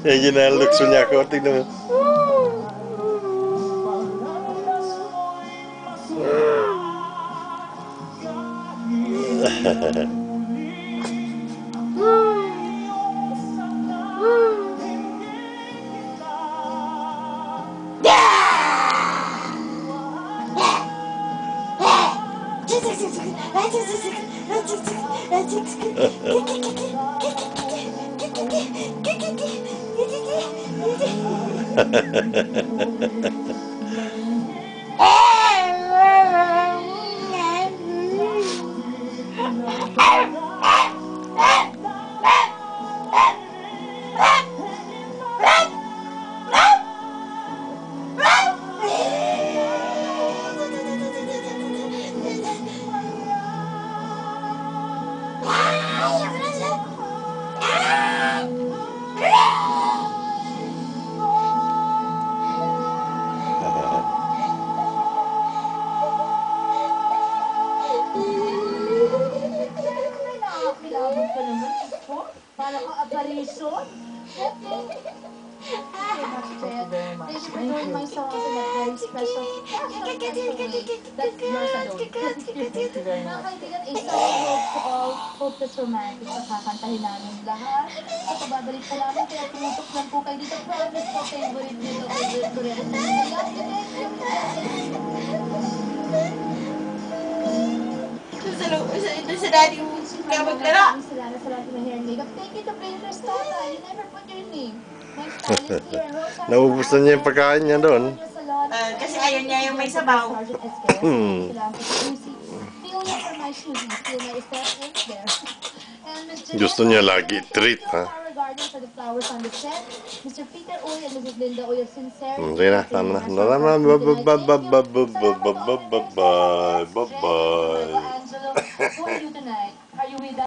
Yan ginalukso niya ako. Tignan mo. Parang ang apparition. Thank you for doing my song in a very special way. That's yours alone. Mga kaibigan, isang hope to all, hopeless romantic na kakantahin namin lahat. Sa pababalik pa namin, kaya tumutok lang po kayo dito. Promise po, favorite nito, favorite ko rin. Ito sa daddy mo. Kaya maglaro. Thank you to Princess Tata. You never put your name. Next time is here. Naubos na niya yung pagkain niya doon. Kasi ayaw niya yung may sabaw. Gusto niya lagi treat, ha? Mr. Peter Uy and Mrs. Linda Uy of Sincere. Sige na, tama na. Bye-bye. Angelo, who are you tonight? Are you with us?